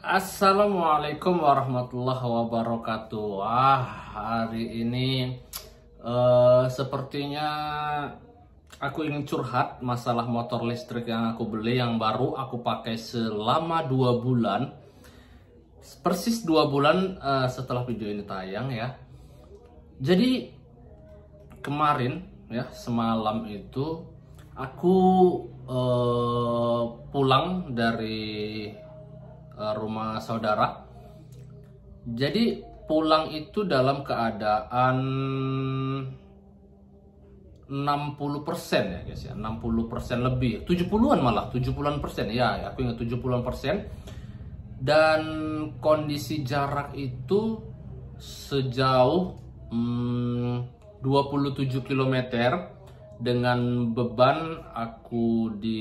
Assalamualaikum warahmatullahi wabarakatuh. Hari ini sepertinya aku ingin curhat masalah motor listrik yang aku beli, yang baru aku pakai selama 2 bulan. Persis 2 bulan setelah video ini tayang ya. Jadi kemarin ya, semalam itu aku pulang dari rumah saudara. Jadi pulang itu dalam keadaan 60% ya guys ya, 60% lebih, 70-an malah, 70-an persen ya, aku ingat 70-an persen. Dan kondisi jarak itu sejauh 27 km dengan beban aku di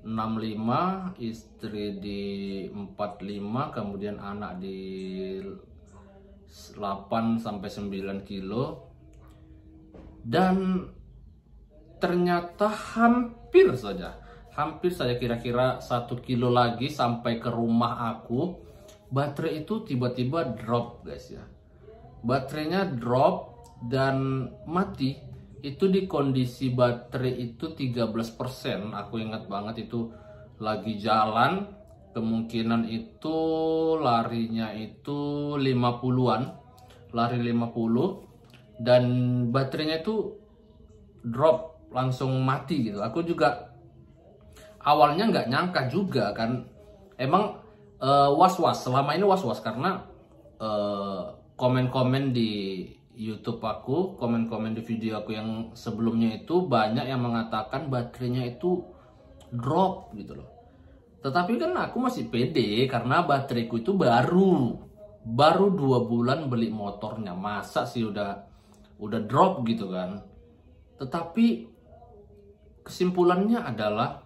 65, istri di 45, kemudian anak di 8 sampai 9 kilo. Dan ternyata hampir saja kira-kira 1 kilo lagi sampai ke rumah aku, baterai itu tiba-tiba drop guys ya. Baterainya drop dan mati. Itu di kondisi baterai itu 13%. Aku ingat banget itu lagi jalan, kemungkinan itu larinya itu 50-an, lari 50, dan baterainya itu drop, langsung mati gitu. Aku juga awalnya nggak nyangka juga kan, emang was-was, selama ini was-was karena komen-komen di YouTube aku, komen-komen di video aku yang sebelumnya itu banyak yang mengatakan baterainya itu drop gitu loh. Tetapi kan aku masih pede karena bateraiku itu baru 2 bulan beli motornya, masa sih udah drop gitu kan. Tetapi kesimpulannya adalah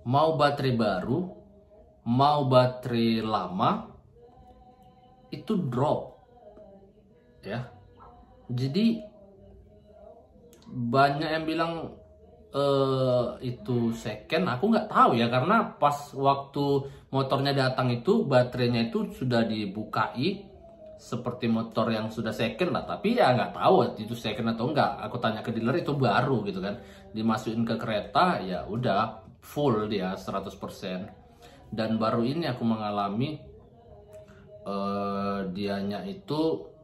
mau baterai baru, mau baterai lama itu drop ya. Jadi banyak yang bilang itu second. Aku nggak tahu ya, karena pas waktu motornya datang itu baterainya itu sudah dibukai seperti motor yang sudah second lah. Tapi ya nggak tahu itu second atau enggak. Aku tanya ke dealer, itu baru gitu kan, dimasukin ke kereta ya udah full dia 100%. Dan baru ini aku mengalami dianya itu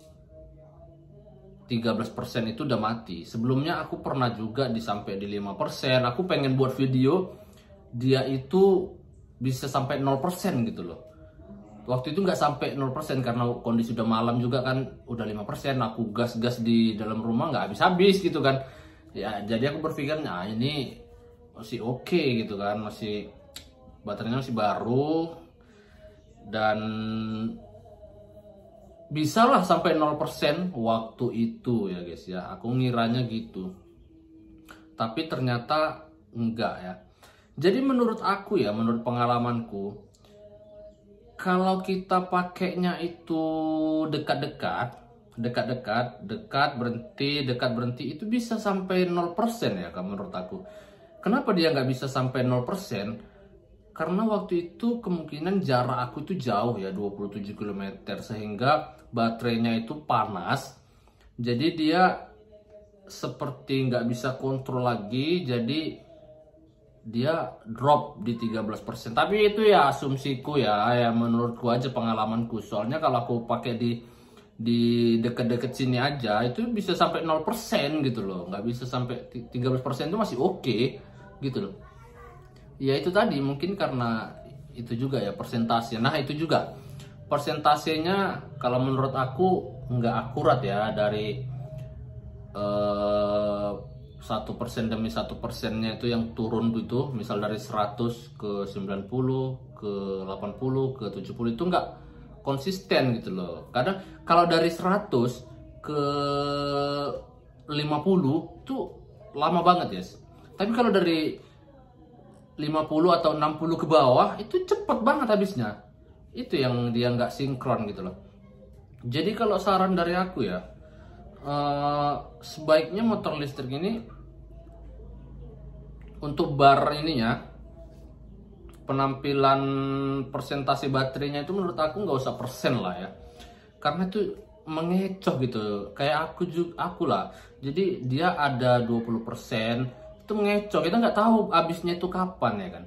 13% itu udah mati. Sebelumnya aku pernah juga sampai di 5%. Aku pengen buat video dia itu bisa sampai 0% gitu loh. Waktu itu nggak sampai 0% karena kondisi udah malam juga kan, udah 5%. Aku gas-gas di dalam rumah nggak habis-habis gitu kan. Ya jadi aku berpikir, nah ini masih oke gitu kan, masih baterainya masih baru dan bisa lah sampai 0% waktu itu ya guys ya. Aku ngiranya gitu, tapi ternyata enggak ya. Jadi menurut aku ya, menurut pengalamanku, kalau kita pakainya itu dekat berhenti itu bisa sampai 0% ya kalau menurut aku. Kenapa dia nggak bisa sampai 0%? Karena waktu itu kemungkinan jarak aku itu jauh ya, 27 km, sehingga baterainya itu panas. Jadi dia seperti nggak bisa kontrol lagi, jadi dia drop di 13%. Tapi itu ya asumsiku ya menurutku aja, pengalamanku. Soalnya kalau aku pakai di deket-deket sini aja itu bisa sampai 0% gitu loh. Nggak bisa sampai 13% itu masih oke gitu loh. Ya itu tadi, mungkin karena itu juga ya persentase. Nah itu juga persentasenya kalau menurut aku nggak akurat ya, dari 1% demi 1%-nya itu yang turun gitu. Misal dari 100 ke 90 ke 80 ke 70 itu nggak konsisten gitu loh. Kadang kalau dari 100 ke 50 itu lama banget ya. Tapi kalau dari 50 atau 60 ke bawah itu cepet banget habisnya. Itu yang dia nggak sinkron gitu loh. Jadi kalau saran dari aku ya, sebaiknya motor listrik ini untuk bar ininya, penampilan persentase baterainya itu menurut aku nggak usah persen lah ya, karena itu mengecoh gitu. Kayak aku lah, jadi dia ada 20%, itu mengecoh, kita nggak tahu habisnya itu kapan ya kan.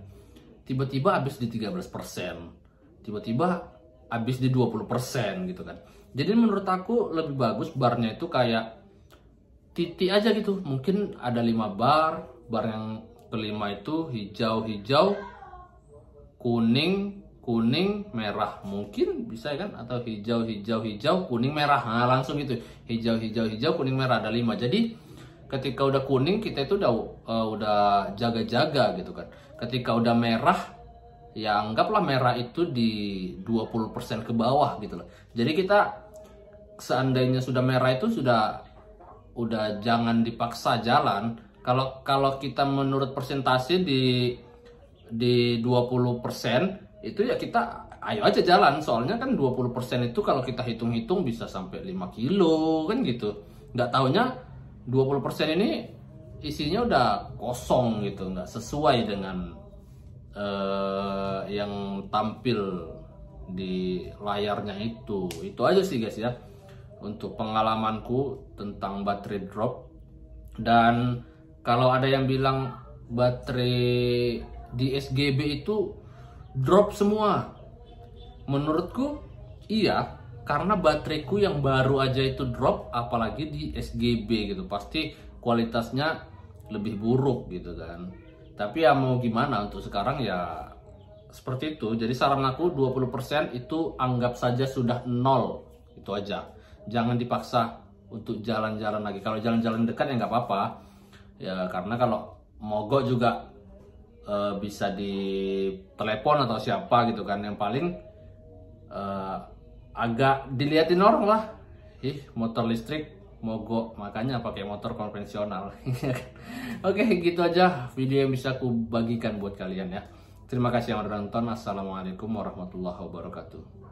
Tiba-tiba habis di 13%, tiba-tiba habis di 20% gitu kan. Jadi menurut aku lebih bagus barnya itu kayak titik aja gitu. Mungkin ada 5 bar yang kelima itu hijau-hijau, kuning, merah, mungkin bisa ya kan, atau hijau, kuning, merah. Nah, langsung gitu. Hijau, kuning, merah, ada 5. Jadi ketika udah kuning kita itu udah jaga-jaga gitu kan. Ketika udah merah, ya anggaplah merah itu di 20% ke bawah gitu loh. Jadi kita seandainya sudah merah itu udah jangan dipaksa jalan. Kalau kita menurut persentase di 20% itu ya kita ayo aja jalan. Soalnya kan 20% itu kalau kita hitung-hitung bisa sampai 5 kilo kan gitu. Nggak taunya 20% ini isinya udah kosong gitu, nggak sesuai dengan yang tampil di layarnya itu. Itu aja sih guys ya untuk pengalamanku tentang baterai drop. Dan kalau ada yang bilang baterai di SGB itu drop semua, menurutku iya, karena bateraiku yang baru aja itu drop, apalagi di SGB gitu, pasti kualitasnya lebih buruk gitu kan. Tapi ya mau gimana, untuk sekarang ya seperti itu. Jadi saran aku 20% itu anggap saja sudah nol, itu aja. Jangan dipaksa untuk jalan-jalan lagi. Kalau jalan-jalan dekat ya nggak apa-apa ya, karena kalau mogok juga bisa di telepon atau siapa gitu kan. Yang paling agak diliatin orang lah, motor listrik mogok, makanya pakai motor konvensional. Oke, gitu aja video yang bisa aku bagikan buat kalian ya. Terima kasih yang udah nonton. Assalamualaikum warahmatullahi wabarakatuh.